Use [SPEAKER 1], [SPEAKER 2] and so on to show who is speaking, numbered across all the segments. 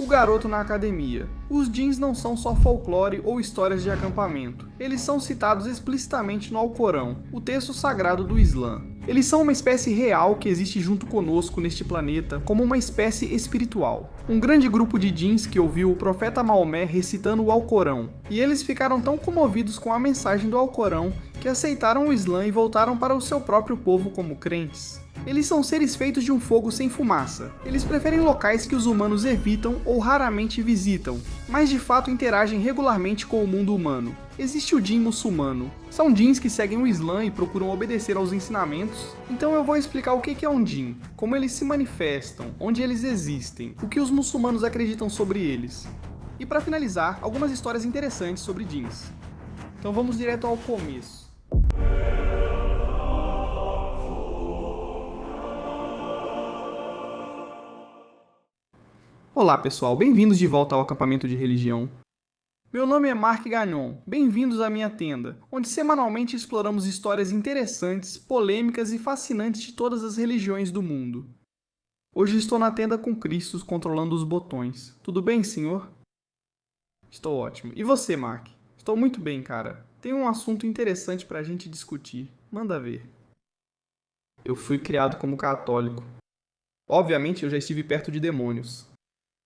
[SPEAKER 1] O garoto na academia. Os djinns não são só folclore ou histórias de acampamento. Eles são citados explicitamente no Alcorão, o texto sagrado do Islã. Eles são uma espécie real que existe junto conosco neste planeta como uma espécie espiritual. Um grande grupo de djinns que ouviu o profeta Maomé recitando o Alcorão, e eles ficaram tão comovidos com a mensagem do Alcorão que aceitaram o Islã e voltaram para o seu próprio povo como crentes. Eles são seres feitos de um fogo sem fumaça. Eles preferem locais que os humanos evitam ou raramente visitam, mas de fato interagem regularmente com o mundo humano. Existe o djinn muçulmano. São djinns que seguem o Islã e procuram obedecer aos ensinamentos. Então eu vou explicar o que é um djinn, como eles se manifestam, onde eles existem, o que os muçulmanos acreditam sobre eles. E para finalizar, algumas histórias interessantes sobre djinns. Então vamos direto ao começo. Olá pessoal, bem-vindos de volta ao acampamento de religião. Meu nome é Mark Gagnon, bem-vindos à minha tenda, onde semanalmente exploramos histórias interessantes, polêmicas e fascinantes de todas as religiões do mundo. Hoje estou na tenda com Cristo controlando os botões. Tudo bem, senhor? Estou ótimo. E você, Mark? Estou muito bem, cara. Tem um assunto interessante pra gente discutir. Manda ver. Eu fui criado como católico. Obviamente, eu já estive perto de demônios.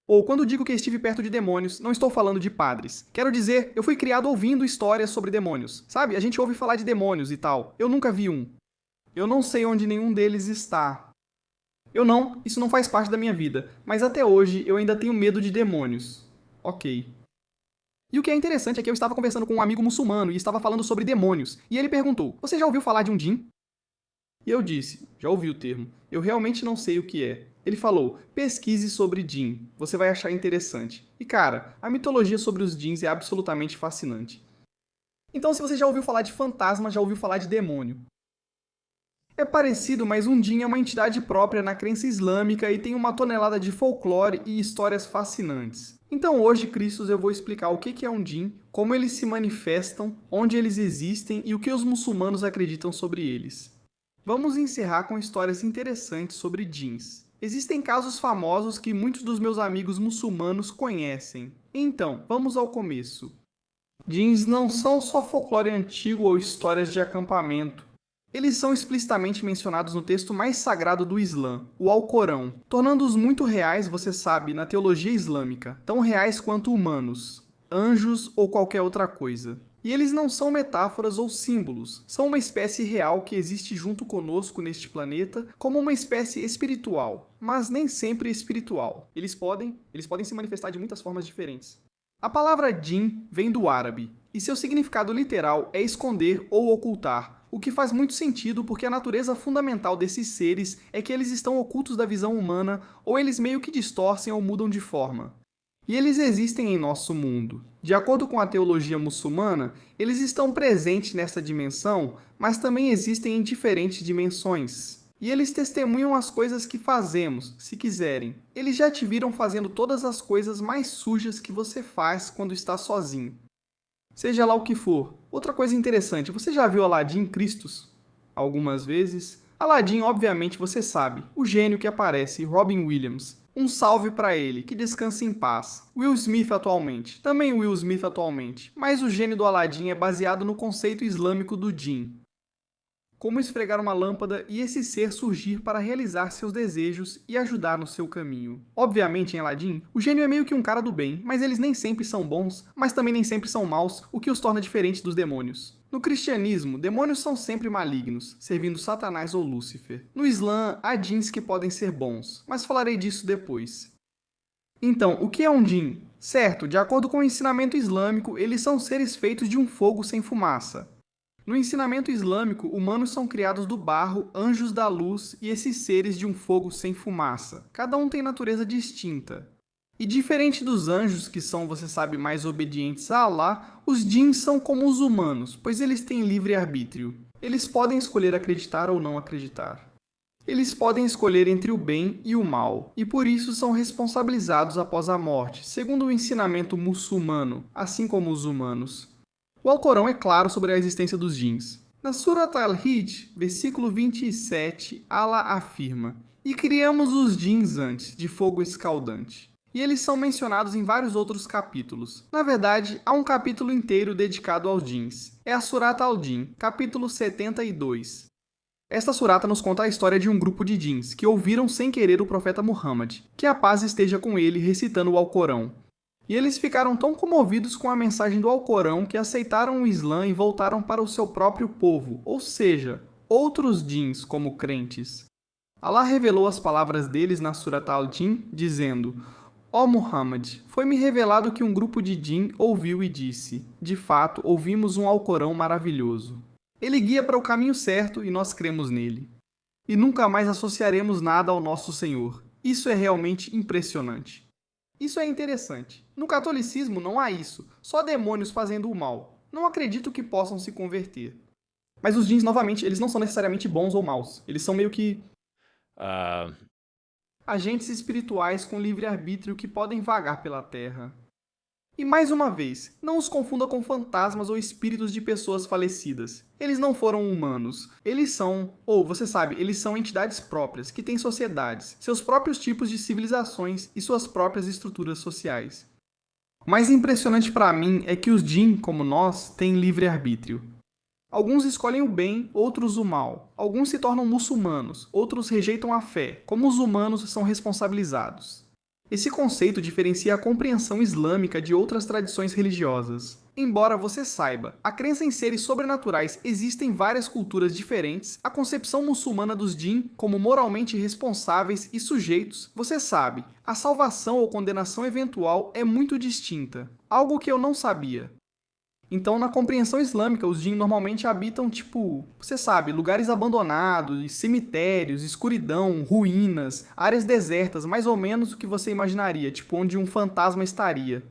[SPEAKER 1] Ou, quando digo que estive perto de demônios, não estou falando de padres. Quero dizer, eu fui criado ouvindo histórias sobre demônios. Sabe, a gente ouve falar de demônios e tal. Eu nunca vi um. Eu não sei onde nenhum deles está. Isso não faz parte da minha vida. Mas até hoje, eu ainda tenho medo de demônios. Ok. E o que é interessante é que eu estava conversando com um amigo muçulmano e estava falando sobre demônios. E ele perguntou, você já ouviu falar de um djinn? E eu disse, já ouvi o termo. Eu realmente não sei o que é. Ele falou, pesquise sobre djinn, você vai achar interessante. E cara, a mitologia sobre os djinns é absolutamente fascinante. Então se você já ouviu falar de fantasma, já ouviu falar de demônio. É parecido, mas um djinn é uma entidade própria na crença islâmica e tem uma tonelada de folclore e histórias fascinantes. Então hoje, Cristos, eu vou explicar o que é um djinn, como eles se manifestam, onde eles existem e o que os muçulmanos acreditam sobre eles. Vamos encerrar com histórias interessantes sobre djinns. Existem casos famosos que muitos dos meus amigos muçulmanos conhecem. Então, vamos ao começo. Djinns não são só folclore antigo ou histórias de acampamento. Eles são explicitamente mencionados no texto mais sagrado do Islã, o Alcorão, tornando-os muito reais, você sabe, na teologia islâmica, tão reais quanto humanos, anjos ou qualquer outra coisa. E eles não são metáforas ou símbolos, são uma espécie real que existe junto conosco neste planeta como uma espécie espiritual, mas nem sempre espiritual. Eles podem se manifestar de muitas formas diferentes. A palavra djinn vem do árabe, e seu significado literal é esconder ou ocultar, o que faz muito sentido porque a natureza fundamental desses seres é que eles estão ocultos da visão humana ou eles meio que distorcem ou mudam de forma. E eles existem em nosso mundo. De acordo com a teologia muçulmana, eles estão presentes nessa dimensão, mas também existem em diferentes dimensões. E eles testemunham as coisas que fazemos, se quiserem. Eles já te viram fazendo todas as coisas mais sujas que você faz quando está sozinho. Seja lá o que for. Outra coisa interessante, você já viu Aladdin Cristos? Algumas vezes. Aladdin, obviamente, você sabe, o gênio que aparece, Robin Williams. Um salve pra ele, que descanse em paz. Will Smith atualmente. Também Will Smith atualmente. Mas o gênio do Aladdin é baseado no conceito islâmico do djinn. Como esfregar uma lâmpada e esse ser surgir para realizar seus desejos e ajudar no seu caminho. Obviamente, em Aladdin, o gênio é meio que um cara do bem, mas eles nem sempre são bons, mas também nem sempre são maus, o que os torna diferentes dos demônios. No cristianismo, demônios são sempre malignos, servindo Satanás ou Lúcifer. No Islã, há djinns que podem ser bons, mas falarei disso depois. Então, o que é um djinn? Certo, de acordo com o ensinamento islâmico, eles são seres feitos de um fogo sem fumaça. No ensinamento islâmico, humanos são criados do barro, anjos da luz e esses seres de um fogo sem fumaça. Cada um tem natureza distinta. E diferente dos anjos, que são, você sabe, mais obedientes a Allah, os djinns são como os humanos, pois eles têm livre-arbítrio. Eles podem escolher acreditar ou não acreditar. Eles podem escolher entre o bem e o mal, e por isso são responsabilizados após a morte, segundo o ensinamento muçulmano, assim como os humanos. O Alcorão é claro sobre a existência dos djinns. Na Surat Al-Hijr, versículo 27, Allah afirma: E criamos os djinns antes, de fogo escaldante. e eles são mencionados em vários outros capítulos. Na verdade, há um capítulo inteiro dedicado aos djinns. É a Surat al-Jin, capítulo 72. Esta surata nos conta a história de um grupo de djinns que ouviram sem querer o profeta Muhammad, que a paz esteja com ele, recitando o Alcorão. E eles ficaram tão comovidos com a mensagem do Alcorão que aceitaram o Islã e voltaram para o seu próprio povo, ou seja, outros djinns como crentes. Allah revelou as palavras deles na Surat al-Jin, dizendo: Ó Muhammad, foi-me revelado que um grupo de djinn ouviu e disse: de fato, ouvimos um Alcorão maravilhoso. Ele guia para o caminho certo e nós cremos nele. E nunca mais associaremos nada ao nosso Senhor. Isso é realmente impressionante. Isso é interessante. No catolicismo não há isso, só demônios fazendo o mal. Não acredito que possam se converter. Mas os djinns, novamente, eles não são necessariamente bons ou maus. Eles são meio que agentes espirituais com livre-arbítrio que podem vagar pela Terra. E mais uma vez, não os confunda com fantasmas ou espíritos de pessoas falecidas. Eles não foram humanos. Eles são, ou você sabe, eles são entidades próprias, que têm sociedades, seus próprios tipos de civilizações e suas próprias estruturas sociais. O mais impressionante para mim é que os djinn, como nós, têm livre-arbítrio. Alguns escolhem o bem, outros o mal. Alguns se tornam muçulmanos, outros rejeitam a fé. Como os humanos são responsabilizados? Esse conceito diferencia a compreensão islâmica de outras tradições religiosas. Embora você saiba, a crença em seres sobrenaturais existe em várias culturas diferentes, a concepção muçulmana dos djinn como moralmente responsáveis e sujeitos, você sabe, a salvação ou condenação eventual é muito distinta. Algo que eu não sabia. Então, na compreensão islâmica, os djinn normalmente habitam, você sabe, lugares abandonados, cemitérios, escuridão, ruínas, áreas desertas, mais ou menos o que você imaginaria, onde um fantasma estaria.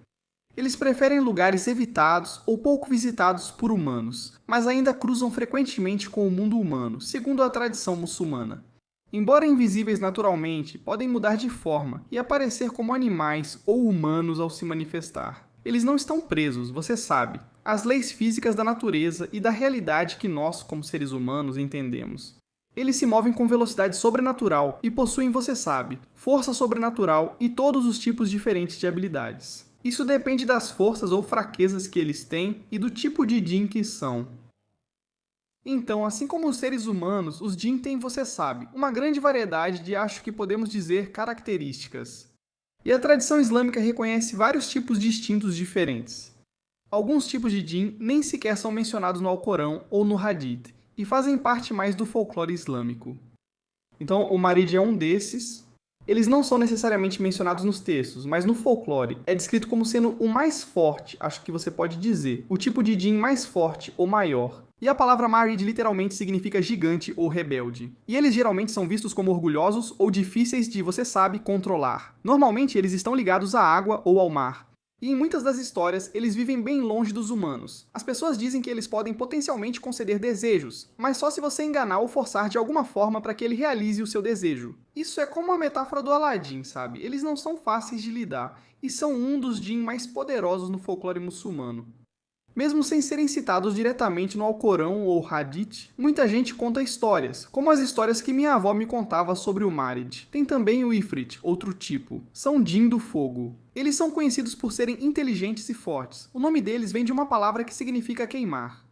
[SPEAKER 1] Eles preferem lugares evitados ou pouco visitados por humanos, mas ainda cruzam frequentemente com o mundo humano, segundo a tradição muçulmana. Embora invisíveis naturalmente, podem mudar de forma e aparecer como animais ou humanos ao se manifestar. Eles não estão presos, você sabe, às leis físicas da natureza e da realidade que nós, como seres humanos, entendemos. Eles se movem com velocidade sobrenatural e possuem, você sabe, força sobrenatural e todos os tipos diferentes de habilidades. Isso depende das forças ou fraquezas que eles têm e do tipo de djinn que são. Então, assim como os seres humanos, os djinn têm, você sabe, uma grande variedade de, acho que podemos dizer, características. E a tradição islâmica reconhece vários tipos distintos diferentes. Alguns tipos de djinn nem sequer são mencionados no Alcorão ou no Hadith, e fazem parte mais do folclore islâmico. Então, o Marid é um desses. Eles não são necessariamente mencionados nos textos, mas no folclore é descrito como sendo o mais forte, acho que você pode dizer, o tipo de djinn mais forte ou maior. E a palavra Marid literalmente significa gigante ou rebelde. E eles geralmente são vistos como orgulhosos ou difíceis de, você sabe, controlar. Normalmente eles estão ligados à água ou ao mar. E em muitas das histórias, eles vivem bem longe dos humanos. As pessoas dizem que eles podem potencialmente conceder desejos, mas só se você enganar ou forçar de alguma forma para que ele realize o seu desejo. Isso é como a metáfora do Aladim, sabe? Eles não são fáceis de lidar, e são um dos djinn mais poderosos no folclore muçulmano. Mesmo sem serem citados diretamente no Alcorão ou Hadith, muita gente conta histórias, como as histórias que minha avó me contava sobre o Marid. Tem também o Ifrit, outro tipo. São djinn do fogo. Eles são conhecidos por serem inteligentes e fortes. O nome deles vem de uma palavra que significa queimar.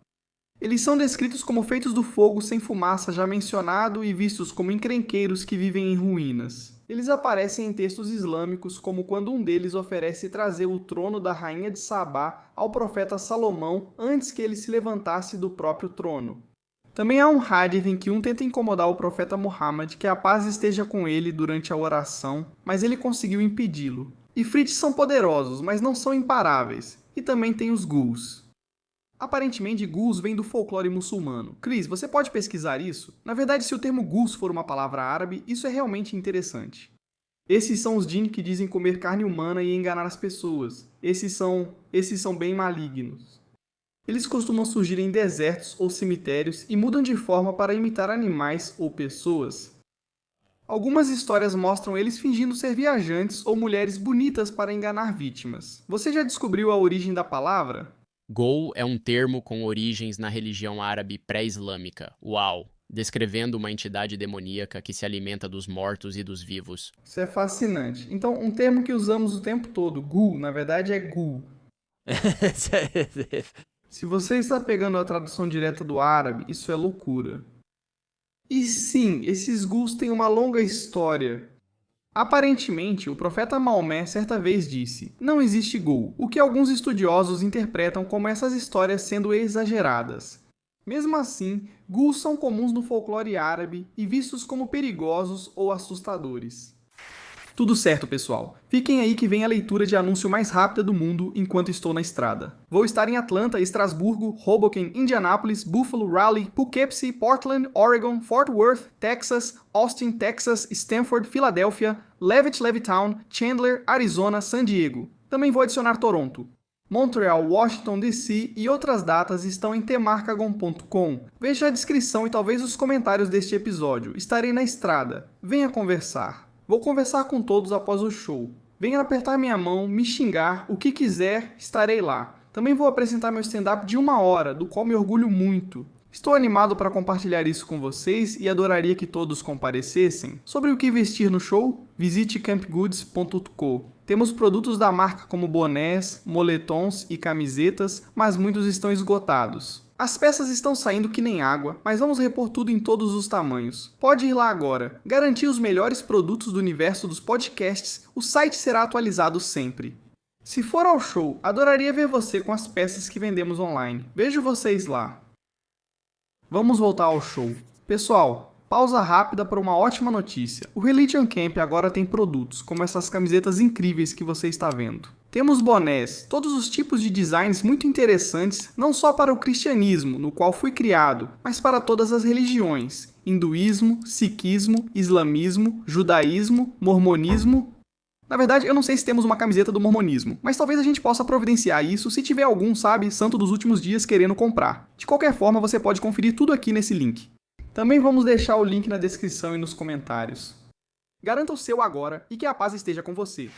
[SPEAKER 1] Eles são descritos como feitos do fogo sem fumaça já mencionado e vistos como encrenqueiros que vivem em ruínas. Eles aparecem em textos islâmicos como quando um deles oferece trazer o trono da rainha de Sabá ao profeta Salomão antes que ele se levantasse do próprio trono. Também há um hadith em que um tenta incomodar o profeta Muhammad que a paz esteja com ele durante a oração, mas ele conseguiu impedi-lo. Ifrits são poderosos, mas não são imparáveis. E também tem os ghouls. Aparentemente, ghouls vem do folclore muçulmano. Chris, você pode pesquisar isso? Na verdade, se o termo ghouls for uma palavra árabe, isso é realmente interessante. Esses são os djinn que dizem comer carne humana e enganar as pessoas. Esses são bem malignos. Eles costumam surgir em desertos ou cemitérios e mudam de forma para imitar animais ou pessoas. Algumas histórias mostram eles fingindo ser viajantes ou mulheres bonitas para enganar vítimas. Você já descobriu a origem da palavra?
[SPEAKER 2] Ghoul é um termo com origens na religião árabe pré-islâmica. Uau! descrevendo uma entidade demoníaca que se alimenta dos mortos e dos vivos.
[SPEAKER 1] Isso é fascinante. Então, um termo que usamos o tempo todo, ghoul, na verdade é ghoul. Se você está pegando a tradução direta do árabe, isso é loucura. E sim, esses ghouls têm uma longa história. Aparentemente, o profeta Maomé certa vez disse: "Não existe ghoul", o que alguns estudiosos interpretam como essas histórias sendo exageradas. Mesmo assim, ghouls são comuns no folclore árabe e vistos como perigosos ou assustadores. Tudo certo, pessoal. Fiquem aí que vem a leitura de anúncio mais rápida do mundo enquanto estou na estrada. Vou estar em Atlanta, Estrasburgo, Hoboken, Indianápolis, Buffalo, Raleigh, Poughkeepsie, Portland, Oregon, Fort Worth, Texas, Austin, Texas, Stanford, Filadélfia, Leavitt, Levittown, Chandler, Arizona, San Diego. Também vou adicionar Toronto. Montreal, Washington DC e outras datas estão em tmarcagon.com. Veja a descrição e talvez os comentários deste episódio. Estarei na estrada. Venha conversar. Vou conversar com todos após o show. Venha apertar minha mão, me xingar, o que quiser, estarei lá. Também vou apresentar meu stand-up de 1 hora, do qual me orgulho muito. Estou animado para compartilhar isso com vocês e adoraria que todos comparecessem. Sobre o que vestir no show? Visite campgoods.co. Temos produtos da marca como bonés, moletons e camisetas, mas muitos estão esgotados. As peças estão saindo que nem água, mas vamos repor tudo em todos os tamanhos. Pode ir lá agora. Garantir os melhores produtos do universo dos podcasts, o site será atualizado sempre. Se for ao show, adoraria ver você com as peças que vendemos online. Vejo vocês lá. Vamos voltar ao show. Pessoal, pausa rápida para uma ótima notícia. O Religion Camp agora tem produtos, como essas camisetas incríveis que você está vendo. Temos bonés, todos os tipos de designs muito interessantes, não só para o cristianismo, no qual fui criado, mas para todas as religiões: hinduísmo, sikhismo, islamismo, judaísmo, mormonismo. Na verdade, eu não sei se temos uma camiseta do mormonismo, mas talvez a gente possa providenciar isso se tiver algum, santo dos últimos dias querendo comprar. De qualquer forma, você pode conferir tudo aqui nesse link. Também vamos deixar o link na descrição e nos comentários. Garanta o seu agora e que a paz esteja com você.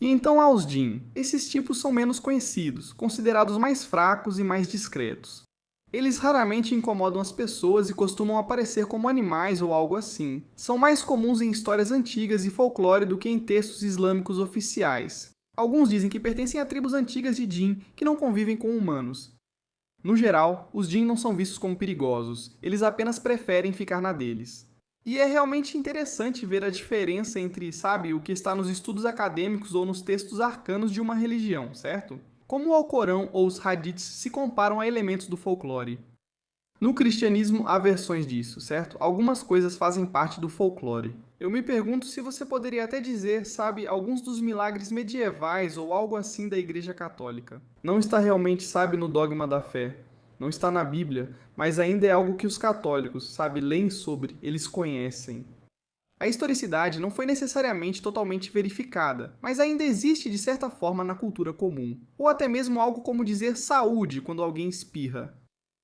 [SPEAKER 1] E então aos Jin. Esses tipos são menos conhecidos, considerados mais fracos e mais discretos. Eles raramente incomodam as pessoas e costumam aparecer como animais ou algo assim. São mais comuns em histórias antigas e folclore do que em textos islâmicos oficiais. Alguns dizem que pertencem a tribos antigas de Jin que não convivem com humanos. No geral, os Jin não são vistos como perigosos, eles apenas preferem ficar na deles. E é realmente interessante ver a diferença entre, o que está nos estudos acadêmicos ou nos textos arcanos de uma religião, certo? Como o Alcorão ou os Hadiths se comparam a elementos do folclore. No cristianismo há versões disso, certo? Algumas coisas fazem parte do folclore. Eu me pergunto se você poderia até dizer, alguns dos milagres medievais ou algo assim da Igreja Católica. Não está realmente, no dogma da fé. Não está na Bíblia, mas ainda é algo que os católicos, leem sobre, eles conhecem. A historicidade não foi necessariamente totalmente verificada, mas ainda existe de certa forma na cultura comum. Ou até mesmo algo como dizer saúde quando alguém espirra.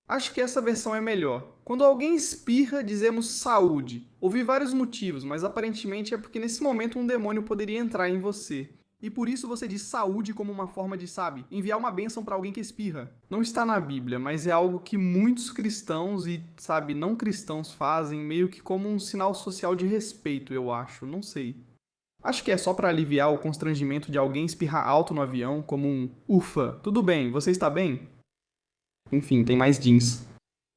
[SPEAKER 1] Acho que essa versão é melhor. Quando alguém espirra, dizemos saúde. Ouvi vários motivos, mas aparentemente é porque nesse momento um demônio poderia entrar em você. E por isso você diz saúde como uma forma de, enviar uma bênção para alguém que espirra. Não está na Bíblia, mas é algo que muitos cristãos e, não cristãos fazem meio que como um sinal social de respeito, eu acho. Não sei. Acho que é só para aliviar o constrangimento de alguém espirrar alto no avião, como um ufa, tudo bem, você está bem? Enfim, tem mais jeans.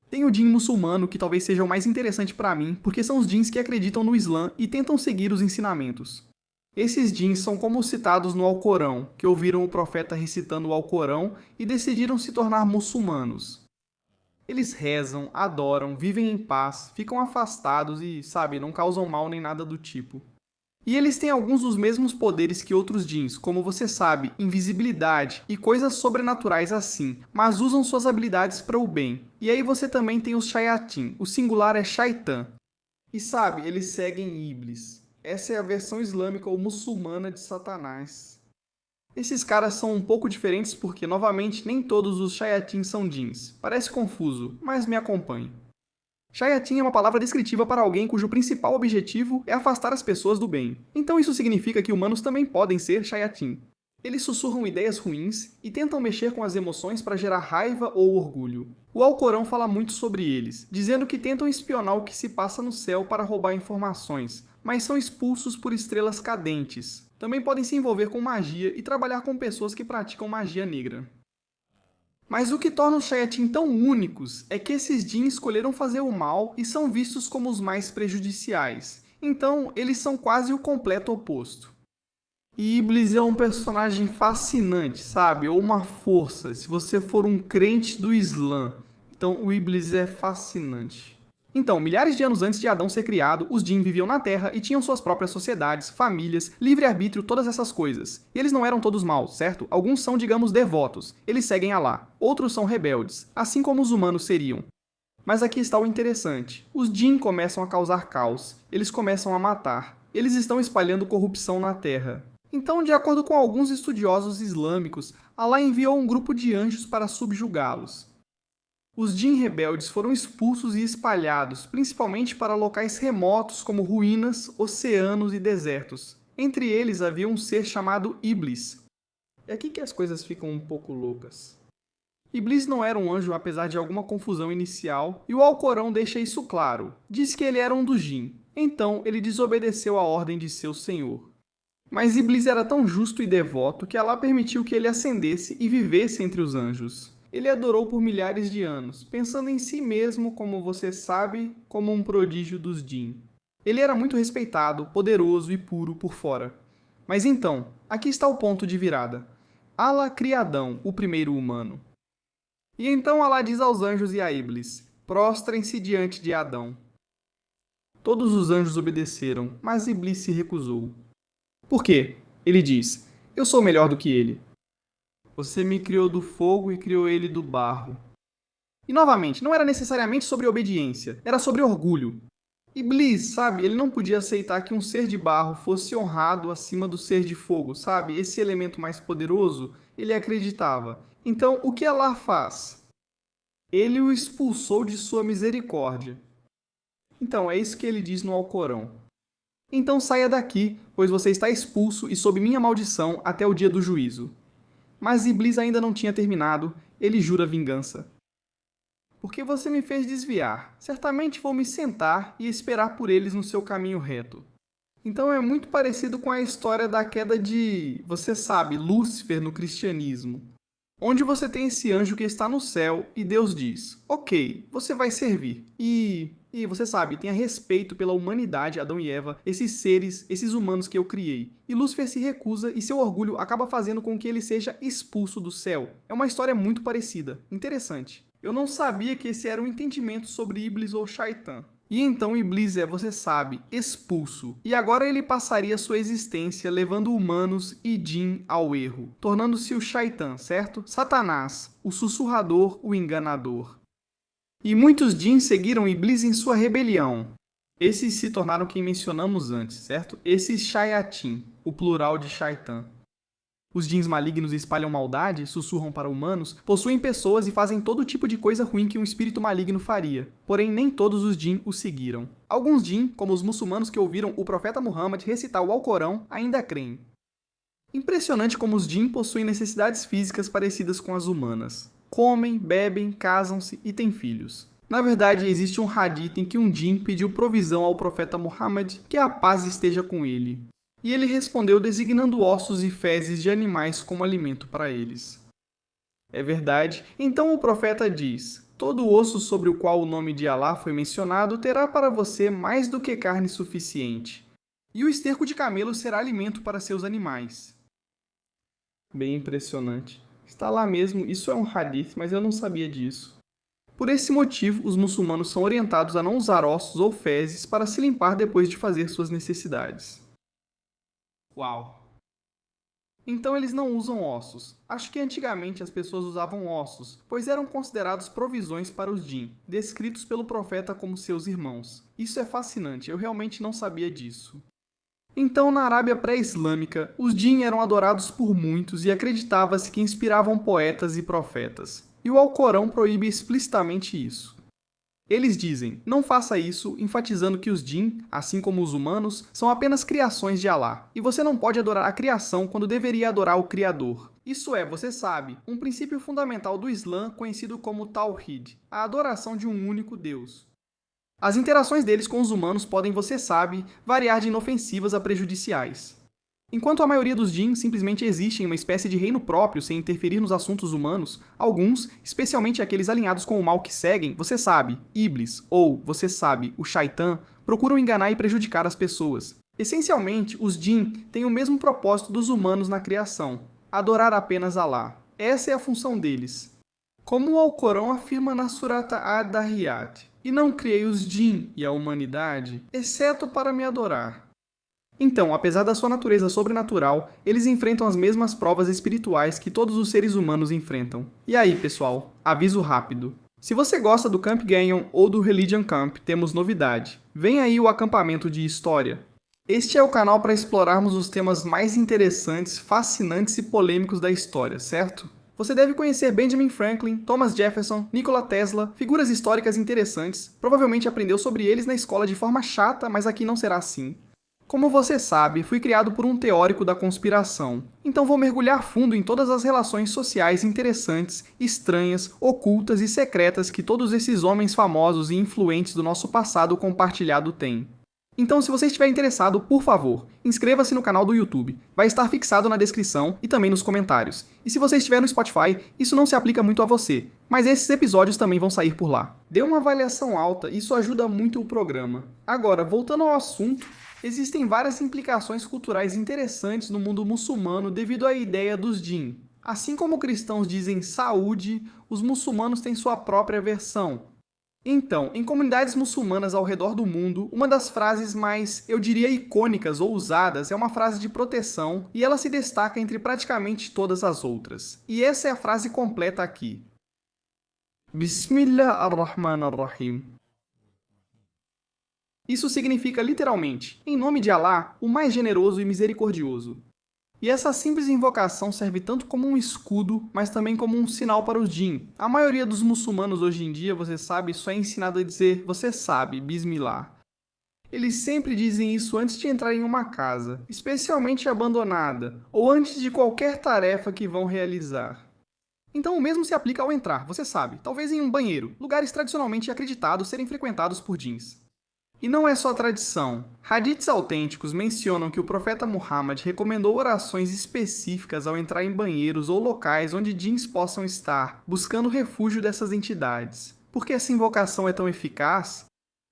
[SPEAKER 1] Tem o Jin muçulmano, que talvez seja o mais interessante para mim, porque são os Jins que acreditam no Islã e tentam seguir os ensinamentos. Esses Jins são como citados no Alcorão, que ouviram o profeta recitando o Alcorão e decidiram se tornar muçulmanos. Eles rezam, adoram, vivem em paz, ficam afastados e, não causam mal nem nada do tipo. E eles têm alguns dos mesmos poderes que outros Jins, como você sabe, invisibilidade e coisas sobrenaturais assim, mas usam suas habilidades para o bem. E aí você também tem os Shayatin, o singular é Shaitan. E eles seguem Iblis. Essa é a versão islâmica ou muçulmana de Satanás. Esses caras são um pouco diferentes porque, novamente, nem todos os Shayatin são Jins. Parece confuso, mas me acompanhe. Shayatin é uma palavra descritiva para alguém cujo principal objetivo é afastar as pessoas do bem. Então isso significa que humanos também podem ser Shayatin. Eles sussurram ideias ruins e tentam mexer com as emoções para gerar raiva ou orgulho. O Alcorão fala muito sobre eles, dizendo que tentam espionar o que se passa no céu para roubar informações, mas são expulsos por estrelas cadentes. Também podem se envolver com magia e trabalhar com pessoas que praticam magia negra. Mas o que torna os Shayatin tão únicos é que esses Jinn escolheram fazer o mal e são vistos como os mais prejudiciais. Então, eles são quase o completo oposto. E Iblis é um personagem fascinante, sabe? Ou uma força, se você for um crente do Islã. Então, o Iblis é fascinante. Então, milhares de anos antes de Adão ser criado, os Jinn viviam na Terra e tinham suas próprias sociedades, famílias, livre-arbítrio, todas essas coisas. E eles não eram todos maus, certo? Alguns são, digamos, devotos. Eles seguem Alá. Outros são rebeldes, assim como os humanos seriam. Mas aqui está o interessante. Os Jinn começam a causar caos. Eles começam a matar. Eles estão espalhando corrupção na Terra. Então, de acordo com alguns estudiosos islâmicos, Alá enviou um grupo de anjos para subjugá-los. Os Jinn rebeldes foram expulsos e espalhados, principalmente para locais remotos como ruínas, oceanos e desertos. Entre eles havia um ser chamado Iblis. É aqui que as coisas ficam um pouco loucas. Iblis não era um anjo apesar de alguma confusão inicial, e o Alcorão deixa isso claro. Diz que ele era um dos Jinn. Então, ele desobedeceu a ordem de seu senhor. Mas Iblis era tão justo e devoto que Alá permitiu que ele ascendesse e vivesse entre os anjos. Ele adorou por milhares de anos, pensando em si mesmo, como você sabe, como um prodígio dos Jinn. Ele era muito respeitado, poderoso e puro por fora. Mas então, aqui está o ponto de virada. Alá cria Adão, o primeiro humano. E então Alá diz aos anjos e a Iblis: prostrem-se diante de Adão. Todos os anjos obedeceram, mas Iblis se recusou. Por quê? Ele diz: eu sou melhor do que ele. Você me criou do fogo e criou ele do barro. E novamente, não era necessariamente sobre obediência, era sobre orgulho. Iblis, sabe, ele não podia aceitar que um ser de barro fosse honrado acima do ser de fogo, sabe? Esse elemento mais poderoso, ele acreditava. Então, o que Alá faz? Ele o expulsou de sua misericórdia. Então, é isso que ele diz no Alcorão. Então saia daqui, pois você está expulso e sob minha maldição até o dia do juízo. Mas Iblis ainda não tinha terminado, ele jura vingança. Porque você me fez desviar, certamente vou me sentar e esperar por eles no seu caminho reto. Então é muito parecido com a história da queda de, você sabe, Lúcifer no cristianismo. Onde você tem esse anjo que está no céu e Deus diz: ok, você vai servir. E você sabe, tenha respeito pela humanidade, Adão e Eva, esses seres, esses humanos que eu criei. E Lúcifer se recusa e seu orgulho acaba fazendo com que ele seja expulso do céu. É uma história muito parecida. Interessante. Eu não sabia que esse era um entendimento sobre Iblis ou Shaitan. E então Iblis é, você sabe, expulso. E agora ele passaria sua existência levando humanos e Jinn ao erro, tornando-se o Shaitan, certo? Satanás, o sussurrador, o enganador. E muitos Jinn seguiram Iblis em sua rebelião. Esses se tornaram quem mencionamos antes, certo? Esses Shayatin, o plural de Shaitan. Os Jinns malignos espalham maldade, sussurram para humanos, possuem pessoas e fazem todo tipo de coisa ruim que um espírito maligno faria. Porém, nem todos os Jinn o seguiram. Alguns Jinn, como os muçulmanos que ouviram o profeta Muhammad recitar o Alcorão, ainda creem. Impressionante como os Jinn possuem necessidades físicas parecidas com as humanas. Comem, bebem, casam-se e têm filhos. Na verdade, existe um hadith em que um Jinn pediu provisão ao profeta Muhammad que a paz esteja com ele. E ele respondeu designando ossos e fezes de animais como alimento para eles. É verdade? Então o profeta diz: todo osso sobre o qual o nome de Alá foi mencionado terá para você mais do que carne suficiente. E o esterco de camelo será alimento para seus animais. Bem impressionante. Está lá mesmo, isso é um hadith, mas eu não sabia disso. Por esse motivo, os muçulmanos são orientados a não usar ossos ou fezes para se limpar depois de fazer suas necessidades. Uau! Então eles não usam ossos. Acho que antigamente as pessoas usavam ossos, pois eram considerados provisões para os Jinn, descritos pelo profeta como seus irmãos. Isso é fascinante, eu realmente não sabia disso. Então, na Arábia pré-islâmica, os Jinn eram adorados por muitos e acreditava-se que inspiravam poetas e profetas. E o Alcorão proíbe explicitamente isso. Eles dizem, não faça isso, enfatizando que os jinn, assim como os humanos, são apenas criações de Alá, e você não pode adorar a criação quando deveria adorar o Criador. Isso é, você sabe, um princípio fundamental do Islã conhecido como Tawhid, a adoração de um único Deus. As interações deles com os humanos podem, você sabe, variar de inofensivas a prejudiciais. Enquanto a maioria dos jinn simplesmente existe em uma espécie de reino próprio sem interferir nos assuntos humanos, alguns, especialmente aqueles alinhados com o mal que seguem, você sabe, Iblis, ou, você sabe, o Shaitan, procuram enganar e prejudicar as pessoas. Essencialmente, os jinn têm o mesmo propósito dos humanos na criação, adorar apenas Alá. Essa é a função deles. Como o Alcorão afirma na Surata Ad-Dariyat, e não criei os jinn e a humanidade, exceto para me adorar. Então, apesar da sua natureza sobrenatural, eles enfrentam as mesmas provas espirituais que todos os seres humanos enfrentam. E aí, pessoal, aviso rápido. Se você gosta do Camp Ganyon ou do Religion Camp, temos novidade. Vem aí o acampamento de história. Este é o canal para explorarmos os temas mais interessantes, fascinantes e polêmicos da história, certo? Você deve conhecer Benjamin Franklin, Thomas Jefferson, Nikola Tesla, figuras históricas interessantes. Provavelmente aprendeu sobre eles na escola de forma chata, mas aqui não será assim. Como você sabe, fui criado por um teórico da conspiração, então vou mergulhar fundo em todas as relações sociais interessantes, estranhas, ocultas e secretas que todos esses homens famosos e influentes do nosso passado compartilhado têm. Então, se você estiver interessado, por favor, inscreva-se no canal do YouTube, vai estar fixado na descrição e também nos comentários. E se você estiver no Spotify, isso não se aplica muito a você, mas esses episódios também vão sair por lá. Dê uma avaliação alta, isso ajuda muito o programa. Agora, voltando ao assunto, existem várias implicações culturais interessantes no mundo muçulmano devido à ideia dos jinn. Assim como cristãos dizem saúde, os muçulmanos têm sua própria versão. Então, em comunidades muçulmanas ao redor do mundo, uma das frases mais, eu diria, icônicas ou usadas é uma frase de proteção e ela se destaca entre praticamente todas as outras. E essa é a frase completa aqui. Bismillah ar-Rahman ar-Rahim. Isso significa literalmente, em nome de Alá, o mais generoso e misericordioso. E essa simples invocação serve tanto como um escudo, mas também como um sinal para os jinn. A maioria dos muçulmanos hoje em dia, você sabe, só é ensinado a dizer, você sabe, Bismillah. Eles sempre dizem isso antes de entrar em uma casa, especialmente abandonada, ou antes de qualquer tarefa que vão realizar. Então o mesmo se aplica ao entrar, você sabe, talvez em um banheiro, lugares tradicionalmente acreditados serem frequentados por jinns. E não é só tradição. Hadiths autênticos mencionam que o profeta Muhammad recomendou orações específicas ao entrar em banheiros ou locais onde jinns possam estar, buscando refúgio dessas entidades. Por que essa invocação é tão eficaz?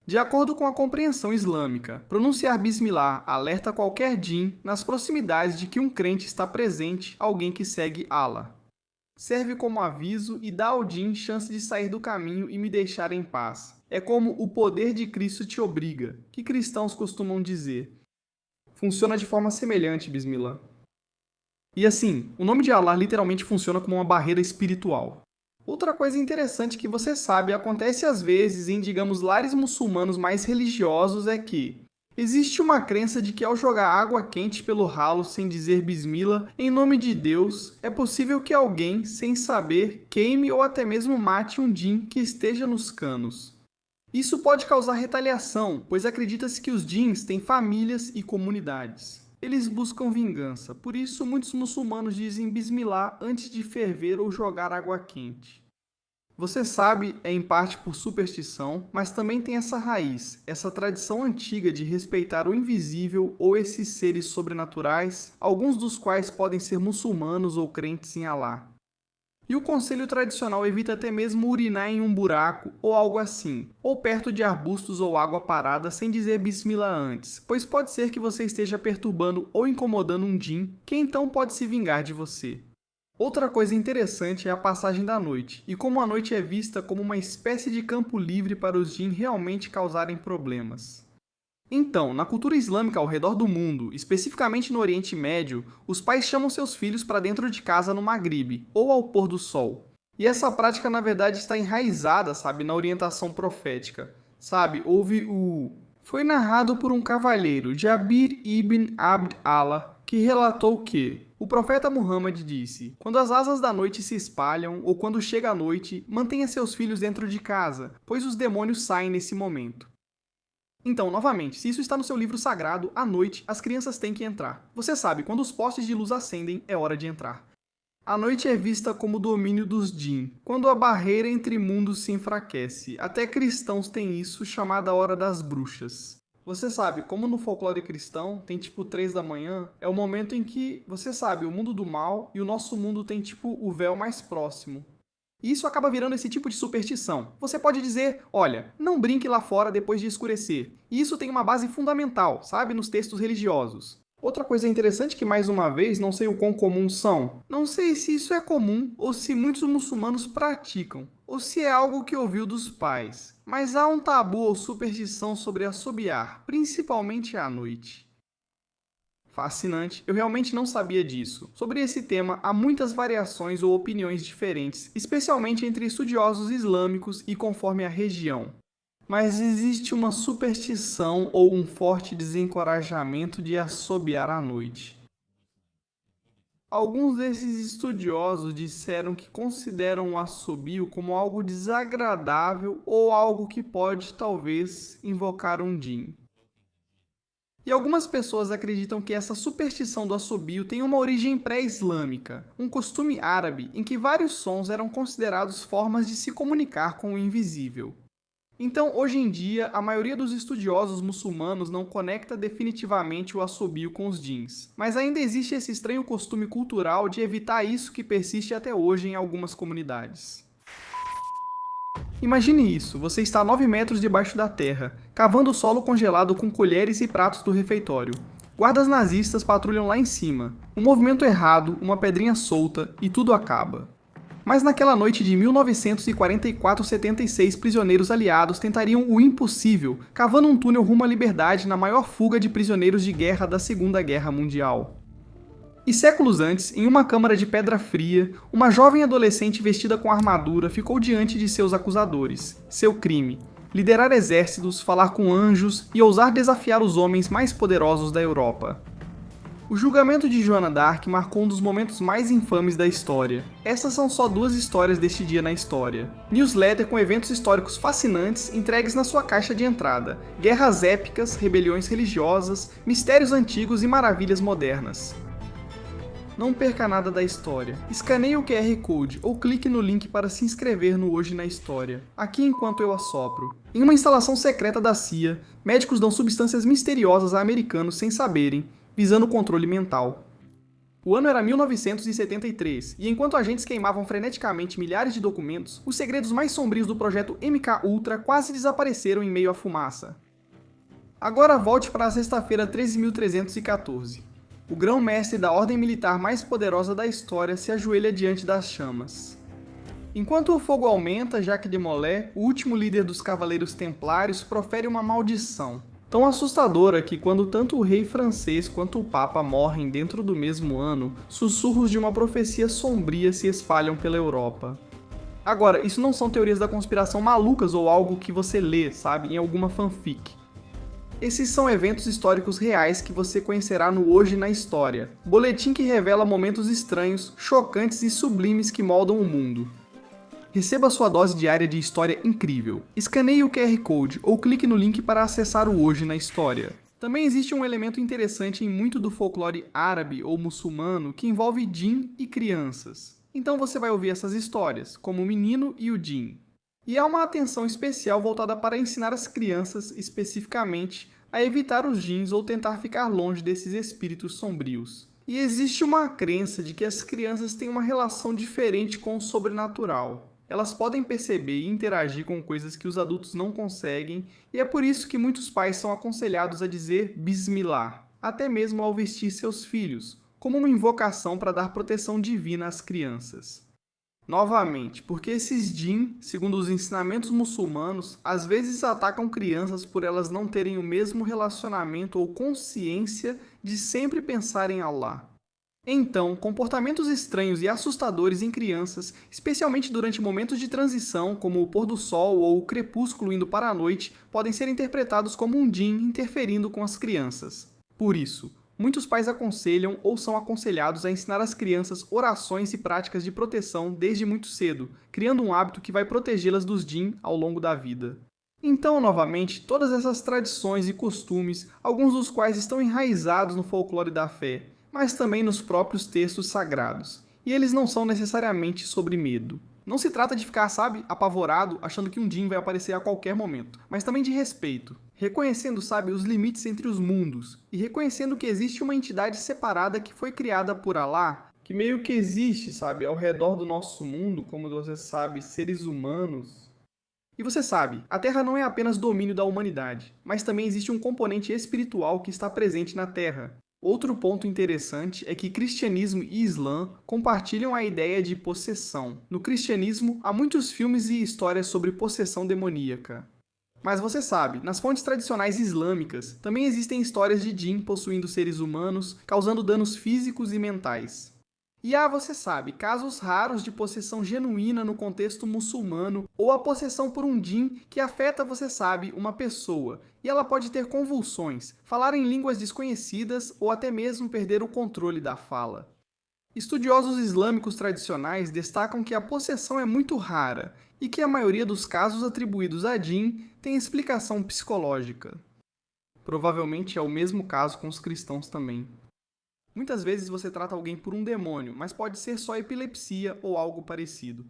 [SPEAKER 1] De acordo com a compreensão islâmica, pronunciar Bismillah alerta qualquer jinn nas proximidades de que um crente está presente, alguém que segue Allah. Serve como aviso e dá ao jinn chance de sair do caminho e me deixar em paz. É como o poder de Cristo te obriga, que cristãos costumam dizer. Funciona de forma semelhante, Bismillah. E assim, o nome de Allah literalmente funciona como uma barreira espiritual. Outra coisa interessante que você sabe acontece às vezes em, digamos, lares muçulmanos mais religiosos é que existe uma crença de que ao jogar água quente pelo ralo sem dizer Bismillah, em nome de Deus, é possível que alguém, sem saber, queime ou até mesmo mate um jinn que esteja nos canos. Isso pode causar retaliação, pois acredita-se que os jinns têm famílias e comunidades. Eles buscam vingança, por isso muitos muçulmanos dizem Bismillah antes de ferver ou jogar água quente. Você sabe, é em parte por superstição, mas também tem essa raiz, essa tradição antiga de respeitar o invisível ou esses seres sobrenaturais, alguns dos quais podem ser muçulmanos ou crentes em Alá. E o conselho tradicional evita até mesmo urinar em um buraco ou algo assim, ou perto de arbustos ou água parada sem dizer Bismillah antes, pois pode ser que você esteja perturbando ou incomodando um jinn, que então pode se vingar de você. Outra coisa interessante é a passagem da noite, e como a noite é vista como uma espécie de campo livre para os jinn realmente causarem problemas. Então, na cultura islâmica ao redor do mundo, especificamente no Oriente Médio, os pais chamam seus filhos para dentro de casa no Magribe, ou ao pôr do sol. E essa prática, na verdade, está enraizada, na orientação profética. Houve o... Foi narrado por um cavalheiro, Jabir ibn Abd Allah, que relatou que O profeta Muhammad disse: quando as asas da noite se espalham ou quando chega a noite, mantenha seus filhos dentro de casa, pois os demônios saem nesse momento. Então, novamente, se isso está no seu livro sagrado, à noite as crianças têm que entrar. Você sabe, quando os postes de luz acendem, é hora de entrar. A noite é vista como domínio dos Jinn, quando a barreira entre mundos se enfraquece. Até cristãos têm isso, chamada Hora das Bruxas. Você sabe, como no folclore cristão, tem tipo 3 da manhã, é o momento em que, você sabe, o mundo do mal e o nosso mundo tem tipo o véu mais próximo. E isso acaba virando esse tipo de superstição. Você pode dizer, olha, não brinque lá fora depois de escurecer. E isso tem uma base fundamental, sabe, nos textos religiosos. Outra coisa interessante que, mais uma vez, não sei o quão comuns são. Não sei se isso é comum ou se muitos muçulmanos praticam, ou se é algo que ouviu dos pais. Mas há um tabu ou superstição sobre assobiar, principalmente à noite. Fascinante, eu realmente não sabia disso. Sobre esse tema, há muitas variações ou opiniões diferentes, especialmente entre estudiosos islâmicos e conforme a região. Mas existe uma superstição ou um forte desencorajamento de assobiar à noite. Alguns desses estudiosos disseram que consideram o assobio como algo desagradável ou algo que pode, talvez, invocar um djinn. E algumas pessoas acreditam que essa superstição do assobio tem uma origem pré-islâmica, um costume árabe em que vários sons eram considerados formas de se comunicar com o invisível. Então, hoje em dia, a maioria dos estudiosos muçulmanos não conecta definitivamente o assobio com os djinns, mas ainda existe esse estranho costume cultural de evitar isso que persiste até hoje em algumas comunidades. Imagine isso, você está a 9 metros debaixo da terra, cavando o solo congelado com colheres e pratos do refeitório. Guardas nazistas patrulham lá em cima. Um movimento errado, uma pedrinha solta e tudo acaba. Mas naquela noite de 1944-76, prisioneiros aliados tentariam o impossível, cavando um túnel rumo à liberdade na maior fuga de prisioneiros de guerra da Segunda Guerra Mundial. E séculos antes, em uma câmara de pedra fria, uma jovem adolescente vestida com armadura ficou diante de seus acusadores. Seu crime: liderar exércitos, falar com anjos e ousar desafiar os homens mais poderosos da Europa. O julgamento de Joana d'Arc marcou um dos momentos mais infames da história. Essas são só 2 histórias deste dia na história. Newsletter com eventos históricos fascinantes entregues na sua caixa de entrada. Guerras épicas, rebeliões religiosas, mistérios antigos e maravilhas modernas. Não perca nada da história. Escaneie o QR Code ou clique no link para se inscrever no Hoje na História, aqui enquanto eu assopro. Em uma instalação secreta da CIA, médicos dão substâncias misteriosas a americanos sem saberem, visando o controle mental. O ano era 1973, e enquanto agentes queimavam freneticamente milhares de documentos, os segredos mais sombrios do projeto MK-Ultra quase desapareceram em meio à fumaça. Agora volte para a sexta-feira 13.314. O grão-mestre da ordem militar mais poderosa da história se ajoelha diante das chamas. Enquanto o fogo aumenta, Jacques de Molay, o último líder dos Cavaleiros Templários, profere uma maldição. Tão assustadora que, quando tanto o rei francês quanto o papa morrem dentro do mesmo ano, sussurros de uma profecia sombria se espalham pela Europa. Agora, isso não são teorias da conspiração malucas ou algo que você lê, sabe, em alguma fanfic. Esses são eventos históricos reais que você conhecerá no Hoje na História, boletim que revela momentos estranhos, chocantes e sublimes que moldam o mundo. Receba sua dose diária de história incrível. Escaneie o QR Code ou clique no link para acessar o Hoje na História. Também existe um elemento interessante em muito do folclore árabe ou muçulmano que envolve djinn e crianças. Então você vai ouvir essas histórias, como o menino e o djinn. E há uma atenção especial voltada para ensinar as crianças, especificamente, a evitar os djinns ou tentar ficar longe desses espíritos sombrios. E existe uma crença de que as crianças têm uma relação diferente com o sobrenatural. Elas podem perceber e interagir com coisas que os adultos não conseguem, e é por isso que muitos pais são aconselhados a dizer Bismillah, até mesmo ao vestir seus filhos, como uma invocação para dar proteção divina às crianças. Novamente, porque esses djinn, segundo os ensinamentos muçulmanos, às vezes atacam crianças por elas não terem o mesmo relacionamento ou consciência de sempre pensar em Allah. Então, comportamentos estranhos e assustadores em crianças, especialmente durante momentos de transição, como o pôr do sol ou o crepúsculo indo para a noite, podem ser interpretados como um djinn interferindo com as crianças. Por isso, Muitos pais aconselham ou são aconselhados a ensinar às crianças orações e práticas de proteção desde muito cedo, criando um hábito que vai protegê-las dos jinn ao longo da vida. Então, novamente, todas essas tradições e costumes, alguns dos quais estão enraizados no folclore da fé, mas também nos próprios textos sagrados. E eles não são necessariamente sobre medo. Não se trata de ficar, sabe, apavorado, achando que um jinn vai aparecer a qualquer momento, mas também de respeito. Reconhecendo, sabe, os limites entre os mundos, e reconhecendo que existe uma entidade separada que foi criada por Alá, que meio que existe, sabe, ao redor do nosso mundo, como você sabe, seres humanos. E você sabe, a Terra não é apenas domínio da humanidade, mas também existe um componente espiritual que está presente na Terra. Outro ponto interessante é que cristianismo e islã compartilham a ideia de possessão. No cristianismo, há muitos filmes e histórias sobre possessão demoníaca. Mas você sabe, nas fontes tradicionais islâmicas, também existem histórias de jinn possuindo seres humanos, causando danos físicos e mentais. E há, você sabe, casos raros de possessão genuína no contexto muçulmano, ou a possessão por um jinn que afeta, você sabe, uma pessoa, e ela pode ter convulsões, falar em línguas desconhecidas ou até mesmo perder o controle da fala. Estudiosos islâmicos tradicionais destacam que a possessão é muito rara e que a maioria dos casos atribuídos a jinn tem explicação psicológica. Provavelmente é o mesmo caso com os cristãos também. Muitas vezes você trata alguém por um demônio, mas pode ser só epilepsia ou algo parecido.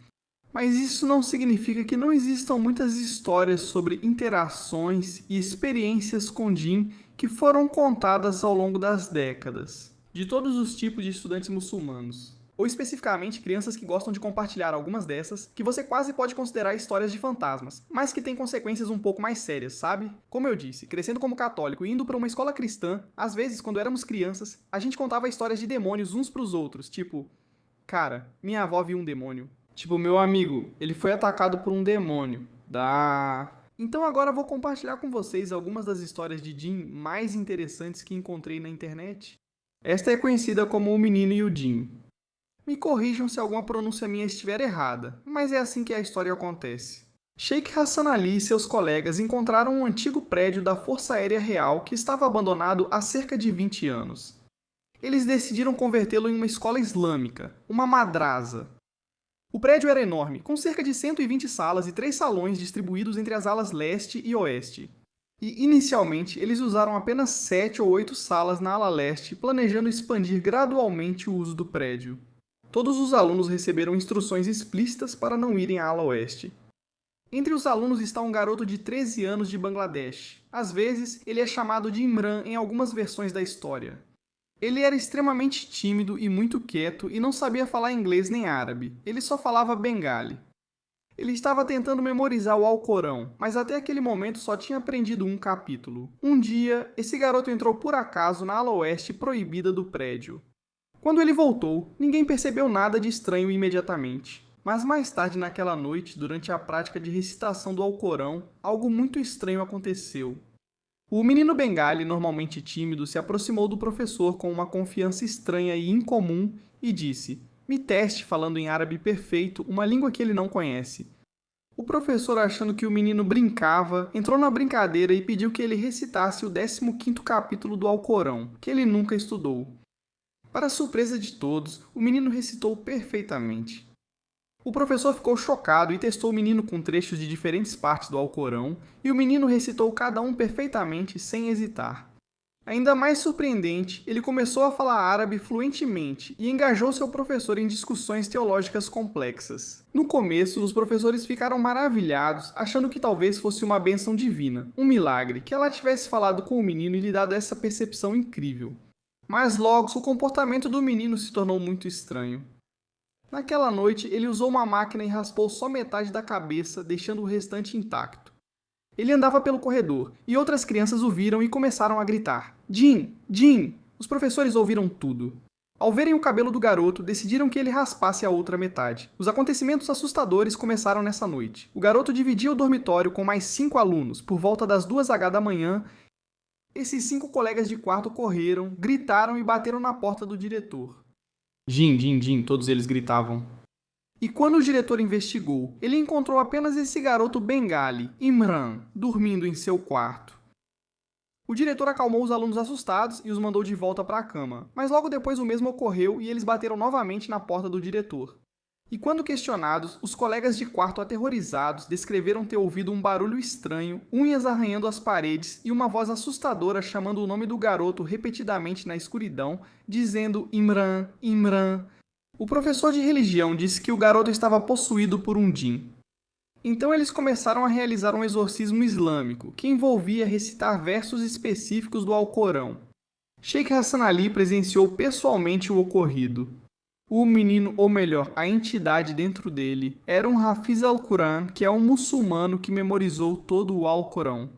[SPEAKER 1] Mas isso não significa que não existam muitas histórias sobre interações e experiências com jinn que foram contadas ao longo das décadas, de todos os tipos de estudantes muçulmanos. Ou especificamente crianças que gostam de compartilhar algumas dessas, que você quase pode considerar histórias de fantasmas, mas que têm consequências um pouco mais sérias, sabe? Como eu disse, crescendo como católico e indo para uma escola cristã, às vezes, quando éramos crianças, a gente contava histórias de demônios uns pros outros, tipo, cara, minha avó viu um demônio. Tipo, meu amigo, ele foi atacado por um demônio. Então agora vou compartilhar com vocês algumas das histórias de jinn mais interessantes que encontrei na internet. Esta é conhecida como O Menino e o Jinn. Me corrijam se alguma pronúncia minha estiver errada, mas é assim que a história acontece. Sheikh Hassan Ali e seus colegas encontraram um antigo prédio da Força Aérea Real que estava abandonado há cerca de 20 anos. Eles decidiram convertê-lo em uma escola islâmica, uma madrasa. O prédio era enorme, com cerca de 120 salas e 3 salões distribuídos entre as alas leste e oeste. E, inicialmente, eles usaram apenas 7 ou 8 salas na ala leste, planejando expandir gradualmente o uso do prédio. Todos os alunos receberam instruções explícitas para não irem à ala oeste. Entre os alunos está um garoto de 13 anos de Bangladesh. Às vezes, ele é chamado de Imran em algumas versões da história. Ele era extremamente tímido e muito quieto e não sabia falar inglês nem árabe. Ele só falava bengali. Ele estava tentando memorizar o Alcorão, mas até aquele momento só tinha aprendido um capítulo. Um dia, esse garoto entrou por acaso na ala oeste proibida do prédio. Quando ele voltou, ninguém percebeu nada de estranho imediatamente. Mas mais tarde naquela noite, durante a prática de recitação do Alcorão, algo muito estranho aconteceu. O menino bengali, normalmente tímido, se aproximou do professor com uma confiança estranha e incomum e disse: "Me teste falando em árabe perfeito, uma língua que ele não conhece." O professor, achando que o menino brincava, entrou na brincadeira e pediu que ele recitasse o 15º capítulo do Alcorão, que ele nunca estudou. Para surpresa de todos, o menino recitou perfeitamente. O professor ficou chocado e testou o menino com trechos de diferentes partes do Alcorão, e o menino recitou cada um perfeitamente, sem hesitar. Ainda mais surpreendente, ele começou a falar árabe fluentemente e engajou seu professor em discussões teológicas complexas. No começo, os professores ficaram maravilhados, achando que talvez fosse uma bênção divina, um milagre, que ela tivesse falado com o menino e lhe dado essa percepção incrível. Mas logo, o comportamento do menino se tornou muito estranho. Naquela noite, ele usou uma máquina e raspou só metade da cabeça, deixando o restante intacto. Ele andava pelo corredor, e outras crianças o viram e começaram a gritar: "Jinn! Jinn!" Os professores ouviram tudo. Ao verem o cabelo do garoto, decidiram que ele raspasse a outra metade. Os acontecimentos assustadores começaram nessa noite. O garoto dividia o dormitório com mais 5 alunos, por volta das 2h da manhã. Esses 5 colegas de quarto correram, gritaram e bateram na porta do diretor. "Jinn, Jinn, Jinn", todos eles gritavam. E quando o diretor investigou, ele encontrou apenas esse garoto bengali, Imran, dormindo em seu quarto. O diretor acalmou os alunos assustados e os mandou de volta para a cama, mas logo depois o mesmo ocorreu e eles bateram novamente na porta do diretor. E quando questionados, os colegas de quarto aterrorizados descreveram ter ouvido um barulho estranho, unhas arranhando as paredes e uma voz assustadora chamando o nome do garoto repetidamente na escuridão, dizendo Imran, Imran. O professor de religião disse que o garoto estava possuído por um djin. Então eles começaram a realizar um exorcismo islâmico, que envolvia recitar versos específicos do Alcorão. Sheikh Hassan Ali presenciou pessoalmente o ocorrido. O menino, ou melhor, a entidade dentro dele, era um Hafiz al-Quran, que é um muçulmano que memorizou todo o Alcorão.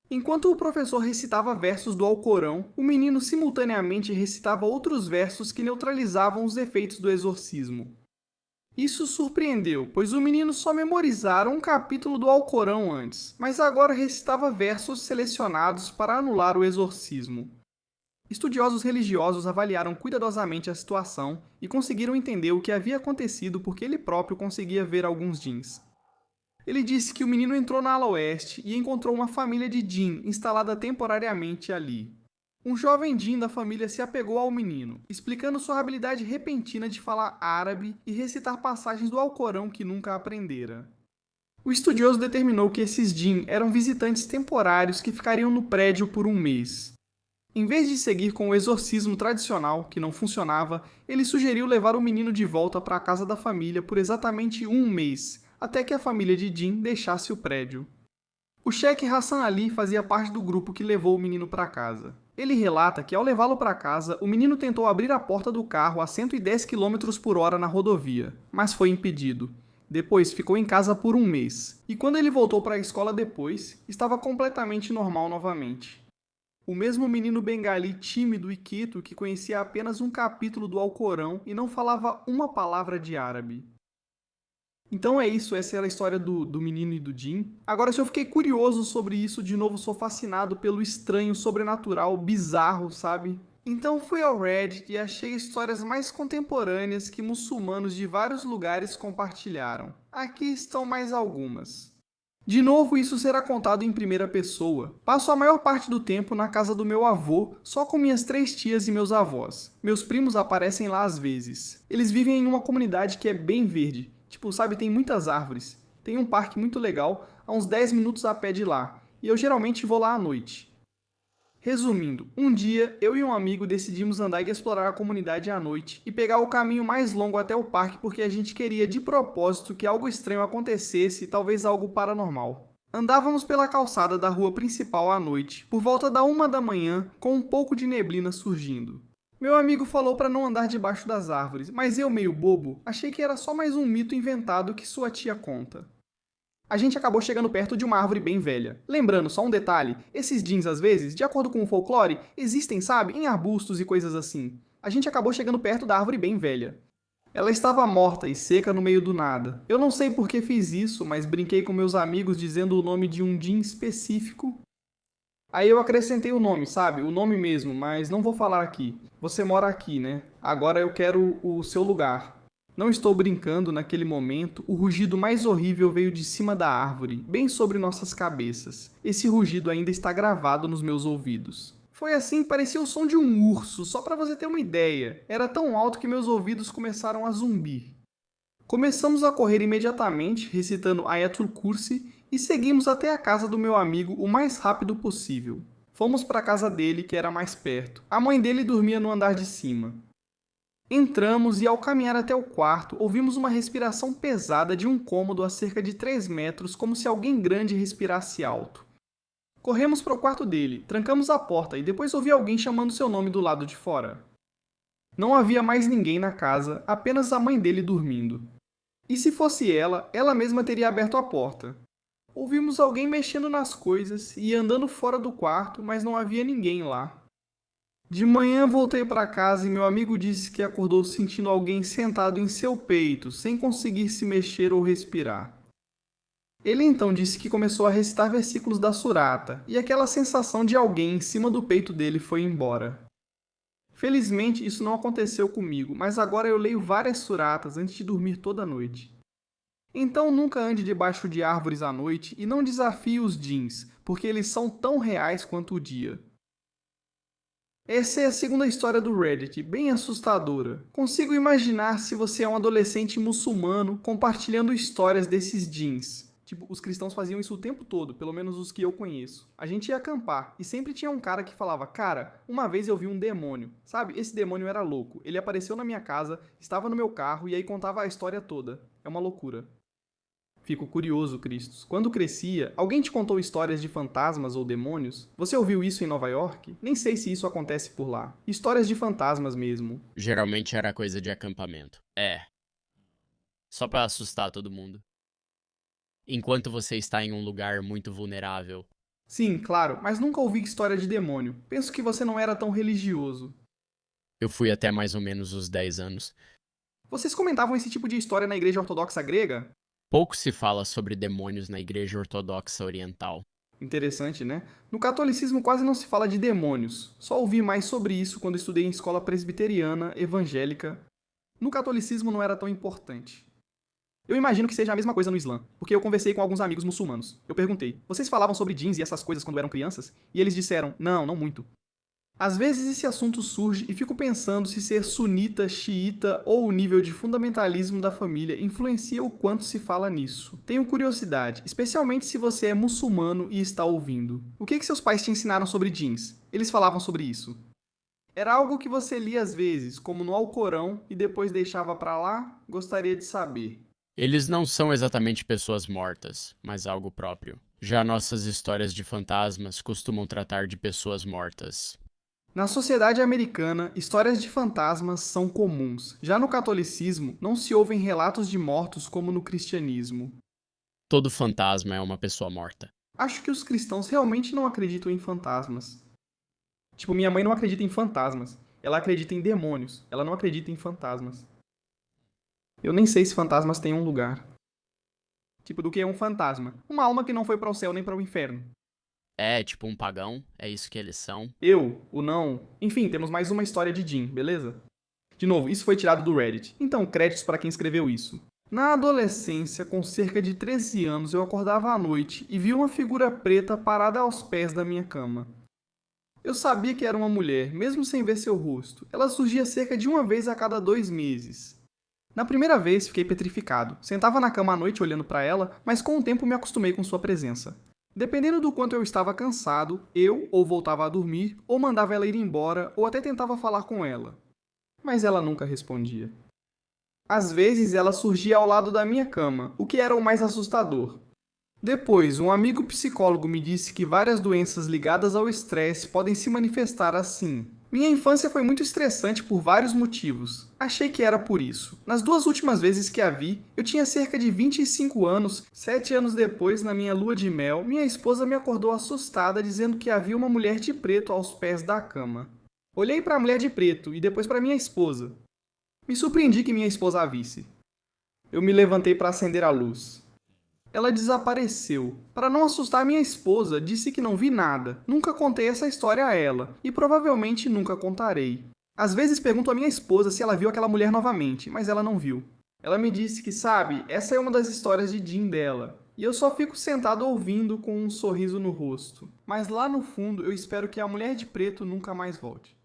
[SPEAKER 1] Enquanto o professor recitava versos do Alcorão, o menino simultaneamente recitava outros versos que neutralizavam os efeitos do exorcismo. Isso surpreendeu, pois o menino só memorizara um capítulo do Alcorão antes, mas agora recitava versos selecionados para anular o exorcismo. Estudiosos religiosos avaliaram cuidadosamente a situação e conseguiram entender o que havia acontecido porque ele próprio conseguia ver alguns djinns. Ele disse que o menino entrou na ala oeste e encontrou uma família de djinn instalada temporariamente ali. Um jovem djinn da família se apegou ao menino, explicando sua habilidade repentina de falar árabe e recitar passagens do Alcorão que nunca aprendera. O estudioso determinou que esses djinn eram visitantes temporários que ficariam no prédio por um mês. Em vez de seguir com o exorcismo tradicional, que não funcionava, ele sugeriu levar o menino de volta para a casa da família por exatamente um mês, até que a família de djinn deixasse o prédio. O Sheikh Hassan Ali fazia parte do grupo que levou o menino para casa. Ele relata que ao levá-lo para casa, o menino tentou abrir a porta do carro a 110 km por hora na rodovia, mas foi impedido. Depois ficou em casa por um mês, e quando ele voltou para a escola depois, estava completamente normal novamente. O mesmo menino bengali tímido e quieto que conhecia apenas um capítulo do Alcorão e não falava uma palavra de árabe. Então é isso, essa era a história do menino e do djinn. Agora, se eu fiquei curioso sobre isso, de novo sou fascinado pelo estranho, sobrenatural, bizarro, sabe? Então fui ao Reddit e achei histórias mais contemporâneas que muçulmanos de vários lugares compartilharam. Aqui estão mais algumas. De novo, isso será contado em primeira pessoa. Passo a maior parte do tempo na casa do meu avô, só com minhas 3 tias e meus avós. Meus primos aparecem lá às vezes. Eles vivem em uma comunidade que é bem verde. Tipo, sabe, tem muitas árvores. Tem um parque muito legal, a uns 10 minutos a pé de lá. E eu geralmente vou lá à noite. Resumindo, um dia eu e um amigo decidimos andar e explorar a comunidade à noite e pegar o caminho mais longo até o parque porque a gente queria de propósito que algo estranho acontecesse, talvez algo paranormal. Andávamos pela calçada da rua principal à noite, por volta da 1 da manhã, com um pouco de neblina surgindo. Meu amigo falou para não andar debaixo das árvores, mas eu, meio bobo, achei que era só mais um mito inventado que sua tia conta. A gente acabou chegando perto de uma árvore bem velha. Lembrando, só um detalhe, esses djinns às vezes, de acordo com o folclore, existem, sabe, em arbustos e coisas assim. A gente acabou chegando perto da árvore bem velha. Ela estava morta e seca no meio do nada. Eu não sei por que fiz isso, mas brinquei com meus amigos dizendo o nome de um djinn específico. Aí eu acrescentei o nome, sabe? O nome mesmo, mas não vou falar aqui. Você mora aqui, né? Agora eu quero o seu lugar. Não estou brincando, naquele momento, o rugido mais horrível veio de cima da árvore, bem sobre nossas cabeças. Esse rugido ainda está gravado nos meus ouvidos. Foi assim, parecia o som de um urso, só para você ter uma ideia. Era tão alto que meus ouvidos começaram a zumbir. Começamos a correr imediatamente, recitando Ayatul Kursi, e seguimos até a casa do meu amigo o mais rápido possível. Fomos para a casa dele, que era mais perto. A mãe dele dormia no andar de cima. Entramos e, ao caminhar até o quarto, ouvimos uma respiração pesada de um cômodo a cerca de 3 metros, como se alguém grande respirasse alto. Corremos para o quarto dele, trancamos a porta e depois ouvi alguém chamando seu nome do lado de fora. Não havia mais ninguém na casa, apenas a mãe dele dormindo. E se fosse ela mesma teria aberto a porta. Ouvimos alguém mexendo nas coisas e andando fora do quarto, mas não havia ninguém lá. De manhã voltei para casa e meu amigo disse que acordou sentindo alguém sentado em seu peito, sem conseguir se mexer ou respirar. Ele então disse que começou a recitar versículos da surata, e aquela sensação de alguém em cima do peito dele foi embora. Felizmente isso não aconteceu comigo, mas agora eu leio várias suratas antes de dormir toda noite. Então nunca ande debaixo de árvores à noite e não desafie os jeans, porque eles são tão reais quanto o dia. Essa é a segunda história do Reddit, bem assustadora. Consigo imaginar se você é um adolescente muçulmano compartilhando histórias desses jeans. Tipo, os cristãos faziam isso o tempo todo, pelo menos os que eu conheço. A gente ia acampar e sempre tinha um cara que falava: Cara, uma vez eu vi um demônio. Sabe, esse demônio era louco. Ele apareceu na minha casa, estava no meu carro e aí contava a história toda. É uma loucura. Fico curioso, Cristos. Quando crescia, alguém te contou histórias de fantasmas ou demônios? Você ouviu isso em Nova York? Nem sei se isso acontece por lá. Histórias de fantasmas mesmo.
[SPEAKER 2] Geralmente era coisa de acampamento. É, só pra assustar todo mundo. Enquanto você está em um lugar muito vulnerável.
[SPEAKER 1] Sim, claro, mas nunca ouvi história de demônio. Penso que você não era tão religioso.
[SPEAKER 2] Eu fui até mais ou menos os 10 anos.
[SPEAKER 1] Vocês comentavam esse tipo de história na igreja ortodoxa grega?
[SPEAKER 2] Pouco se fala sobre demônios na Igreja Ortodoxa Oriental.
[SPEAKER 1] Interessante, né? No catolicismo quase não se fala de demônios. Só ouvi mais sobre isso quando estudei em escola presbiteriana, evangélica. No catolicismo não era tão importante. Eu imagino que seja a mesma coisa no Islã, porque eu conversei com alguns amigos muçulmanos. Eu perguntei: vocês falavam sobre jeans e essas coisas quando eram crianças? E eles disseram: não, não muito. Às vezes esse assunto surge e fico pensando se ser sunita, xiita ou o nível de fundamentalismo da família influencia o quanto se fala nisso. Tenho curiosidade, especialmente se você é muçulmano e está ouvindo. O que seus pais te ensinaram sobre jeans? Eles falavam sobre isso. Era algo que você lia às vezes, como no Alcorão, e depois deixava pra lá? Gostaria de saber.
[SPEAKER 2] Eles não são exatamente pessoas mortas, mas algo próprio. Já nossas histórias de fantasmas costumam tratar de pessoas mortas.
[SPEAKER 1] Na sociedade americana, histórias de fantasmas são comuns. Já no catolicismo, não se ouvem relatos de mortos como no cristianismo.
[SPEAKER 2] Todo fantasma é uma pessoa morta.
[SPEAKER 1] Acho que os cristãos realmente não acreditam em fantasmas. Tipo, minha mãe não acredita em fantasmas. Ela acredita em demônios. Ela não acredita em fantasmas. Eu nem sei se fantasmas têm um lugar. Tipo, do que é um fantasma? Uma alma que não foi para o céu nem para o inferno.
[SPEAKER 2] É, tipo um pagão, é isso que eles são.
[SPEAKER 1] Eu, o não. Enfim, temos mais uma história de Jim, beleza? De novo, isso foi tirado do Reddit. Então, créditos para quem escreveu isso. Na adolescência, com cerca de 13 anos, eu acordava à noite e vi uma figura preta parada aos pés da minha cama. Eu sabia que era uma mulher, mesmo sem ver seu rosto. Ela surgia cerca de uma vez a cada 2 meses. Na primeira vez, fiquei petrificado. Sentava na cama à noite olhando para ela, mas com o tempo me acostumei com sua presença. Dependendo do quanto eu estava cansado, eu ou voltava a dormir, ou mandava ela ir embora, ou até tentava falar com ela. Mas ela nunca respondia. Às vezes ela surgia ao lado da minha cama, o que era o mais assustador. Depois, um amigo psicólogo me disse que várias doenças ligadas ao estresse podem se manifestar assim. Minha infância foi muito estressante por vários motivos. Achei que era por isso. Nas 2 últimas vezes que a vi, eu tinha cerca de 25 anos. 7 anos depois, na minha lua de mel, minha esposa me acordou assustada dizendo que havia uma mulher de preto aos pés da cama. Olhei para a mulher de preto e depois para minha esposa. Me surpreendi que minha esposa a visse. Eu me levantei para acender a luz. Ela desapareceu. Para não assustar minha esposa, disse que não vi nada. Nunca contei essa história a ela, e provavelmente nunca contarei. Às vezes pergunto à minha esposa se ela viu aquela mulher novamente, mas ela não viu. Ela me disse que, sabe, essa é uma das histórias de Jim dela. E eu só fico sentado ouvindo com um sorriso no rosto. Mas lá no fundo eu espero que a mulher de preto nunca mais volte.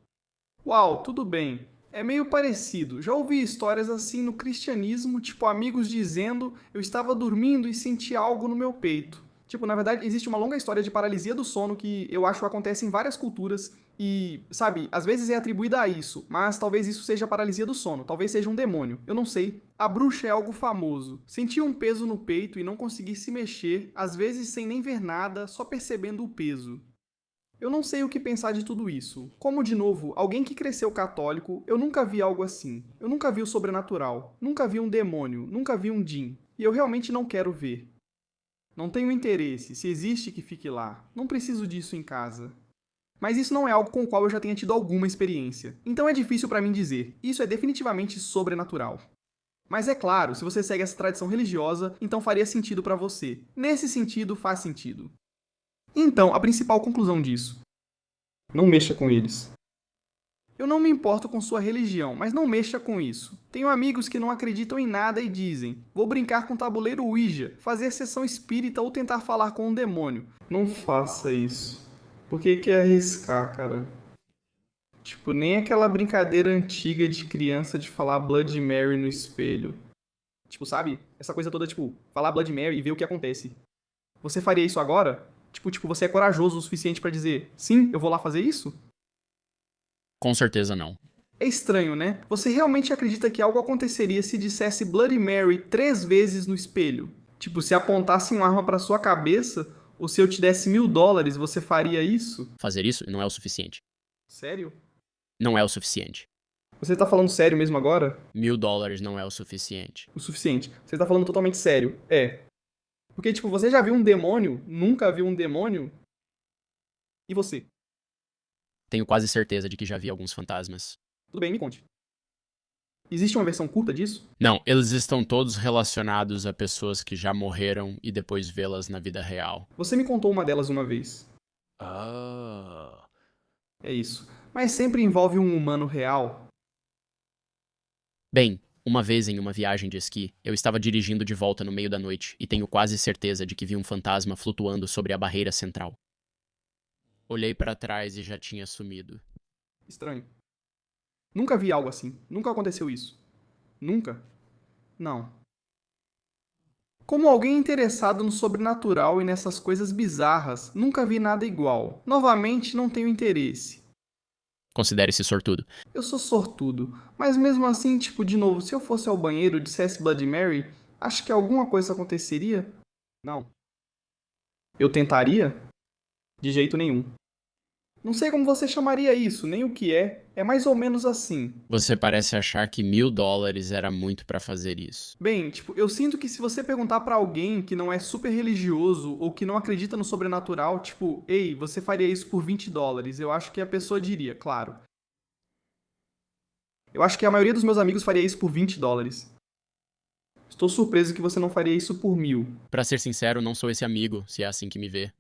[SPEAKER 1] Uau, tudo bem. É meio parecido. Já ouvi histórias assim no cristianismo, tipo amigos dizendo eu estava dormindo e senti algo no meu peito. Tipo, na verdade, existe uma longa história de paralisia do sono que eu acho acontece em várias culturas e, sabe, às vezes é atribuída a isso, mas talvez isso seja paralisia do sono, talvez seja um demônio, eu não sei. A bruxa é algo famoso. Senti um peso no peito e não consegui se mexer, às vezes sem nem ver nada, só percebendo o peso. Eu não sei o que pensar de tudo isso. Como, de novo, alguém que cresceu católico, eu nunca vi algo assim. Eu nunca vi o sobrenatural. Nunca vi um demônio. Nunca vi um djinn. E eu realmente não quero ver. Não tenho interesse. Se existe, que fique lá. Não preciso disso em casa. Mas isso não é algo com o qual eu já tenha tido alguma experiência. Então é difícil para mim dizer. Isso é definitivamente sobrenatural. Mas é claro, se você segue essa tradição religiosa, então faria sentido para você. Nesse sentido, faz sentido. Então, a principal conclusão disso: não mexa com eles. Eu não me importo com sua religião, mas não mexa com isso. Tenho amigos que não acreditam em nada e dizem: vou brincar com o tabuleiro Ouija, fazer sessão espírita ou tentar falar com um demônio. Não faça isso. Por que arriscar, cara? Tipo, nem aquela brincadeira antiga de criança de falar Blood Mary no espelho. Tipo, sabe? Essa coisa toda, tipo, falar Blood Mary e ver o que acontece. Você faria isso agora? Tipo, você é corajoso o suficiente pra dizer: sim, eu vou lá fazer isso?
[SPEAKER 2] Com certeza não.
[SPEAKER 1] É estranho, né? Você realmente acredita que algo aconteceria se dissesse Bloody Mary 3 vezes no espelho? Tipo, se apontasse uma arma pra sua cabeça, ou se eu te desse $1000, você faria isso?
[SPEAKER 2] Fazer isso não é o suficiente.
[SPEAKER 1] Sério?
[SPEAKER 2] Não é o suficiente.
[SPEAKER 1] Você tá falando sério mesmo agora?
[SPEAKER 2] $1000 não é o suficiente.
[SPEAKER 1] O suficiente. Você tá falando totalmente sério. É. Porque, tipo, você já viu um demônio? Nunca viu um demônio? E você?
[SPEAKER 2] Tenho quase certeza de que já vi alguns fantasmas.
[SPEAKER 1] Tudo bem, me conte. Existe uma versão curta disso?
[SPEAKER 2] Não, eles estão todos relacionados a pessoas que já morreram e depois vê-las na vida real.
[SPEAKER 1] Você me contou uma delas uma vez.
[SPEAKER 2] Ah.
[SPEAKER 1] É isso. Mas sempre envolve um humano real?
[SPEAKER 2] Bem, uma vez em uma viagem de esqui, eu estava dirigindo de volta no meio da noite e tenho quase certeza de que vi um fantasma flutuando sobre a barreira central. Olhei para trás e já tinha sumido.
[SPEAKER 1] Estranho. Nunca vi algo assim. Nunca aconteceu isso. Nunca? Não. Como alguém interessado no sobrenatural e nessas coisas bizarras, nunca vi nada igual. Novamente, não tenho interesse.
[SPEAKER 2] Considere-se sortudo.
[SPEAKER 1] Eu sou sortudo, mas mesmo assim, tipo, de novo, se eu fosse ao banheiro e dissesse Bloody Mary, acho que alguma coisa aconteceria? Não. Eu tentaria? De jeito nenhum. Não sei como você chamaria isso, nem o que é. É mais ou menos assim.
[SPEAKER 2] Você parece achar que $1000 era muito pra fazer isso.
[SPEAKER 1] Bem, tipo, eu sinto que se você perguntar pra alguém que não é super religioso ou que não acredita no sobrenatural, tipo, ei, você faria isso por $20? Eu acho que a pessoa diria, claro. Eu acho que a maioria dos meus amigos faria isso por $20. Estou surpreso que você não faria isso por 1000.
[SPEAKER 2] Pra ser sincero, não sou esse amigo, se é assim que me vê.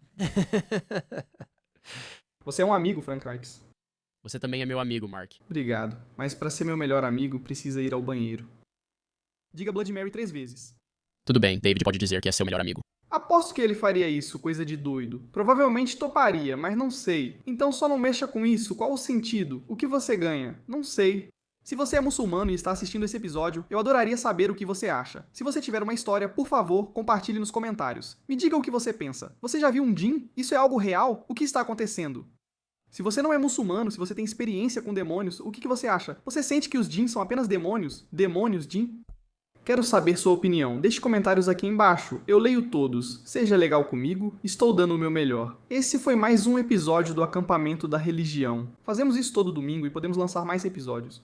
[SPEAKER 1] Você é um amigo, Frank Ikes.
[SPEAKER 2] Você também é meu amigo, Mark.
[SPEAKER 1] Obrigado, mas pra ser meu melhor amigo, precisa ir ao banheiro. Diga Bloody Mary 3 vezes.
[SPEAKER 2] Tudo bem, David pode dizer que é seu melhor amigo.
[SPEAKER 1] Aposto que ele faria isso, coisa de doido. Provavelmente toparia, mas não sei. Então só não mexa com isso, qual o sentido? O que você ganha? Não sei. Se você é muçulmano e está assistindo esse episódio, eu adoraria saber o que você acha. Se você tiver uma história, por favor, compartilhe nos comentários. Me diga o que você pensa. Você já viu um djinn? Isso é algo real? O que está acontecendo? Se você não é muçulmano, se você tem experiência com demônios, o que você acha? Você sente que os djinns são apenas demônios? Demônios, djinn? Quero saber sua opinião. Deixe comentários aqui embaixo. Eu leio todos. Seja legal comigo, estou dando o meu melhor. Esse foi mais um episódio do Acampamento da Religião. Fazemos isso todo domingo e podemos lançar mais episódios.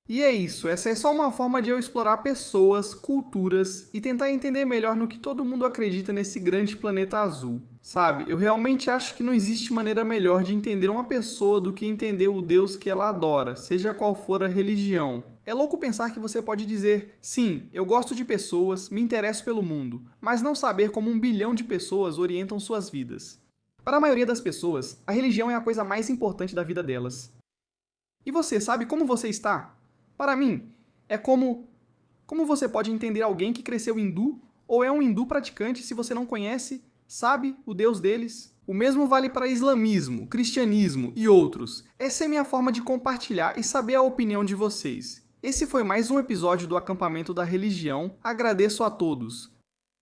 [SPEAKER 1] E é isso, essa é só uma forma de eu explorar pessoas, culturas e tentar entender melhor no que todo mundo acredita nesse grande planeta azul. Sabe, eu realmente acho que não existe maneira melhor de entender uma pessoa do que entender o Deus que ela adora, seja qual for a religião. É louco pensar que você pode dizer, sim, eu gosto de pessoas, me interesso pelo mundo, mas não saber como 1 bilhão de pessoas orientam suas vidas. Para a maioria das pessoas, a religião é a coisa mais importante da vida delas. E você sabe como você está? Para mim, é como você pode entender alguém que cresceu hindu ou é um hindu praticante se você não conhece, sabe o Deus deles? O mesmo vale para islamismo, cristianismo e outros. Essa é minha forma de compartilhar e saber a opinião de vocês. Esse foi mais um episódio do Acampamento da Religião. Agradeço a todos.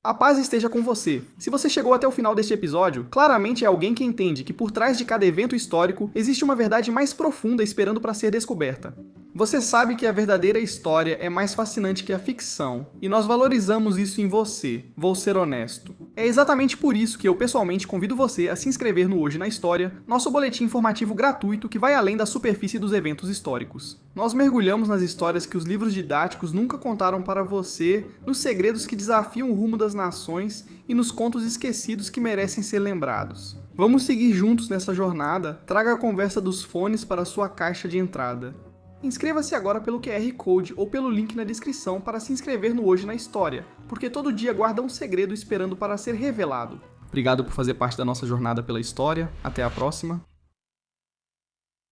[SPEAKER 1] A paz esteja com você. Se você chegou até o final deste episódio, claramente é alguém que entende que por trás de cada evento histórico existe uma verdade mais profunda esperando para ser descoberta. Você sabe que a verdadeira história é mais fascinante que a ficção, e nós valorizamos isso em você, vou ser honesto. É exatamente por isso que eu pessoalmente convido você a se inscrever no Hoje na História, nosso boletim informativo gratuito que vai além da superfície dos eventos históricos. Nós mergulhamos nas histórias que os livros didáticos nunca contaram para você, nos segredos que desafiam o rumo das nações e nos contos esquecidos que merecem ser lembrados. Vamos seguir juntos nessa jornada, traga a conversa dos fones para a sua caixa de entrada. Inscreva-se agora pelo QR Code ou pelo link na descrição para se inscrever no Hoje na História, porque todo dia guarda um segredo esperando para ser revelado. Obrigado por fazer parte da nossa jornada pela história, até a próxima.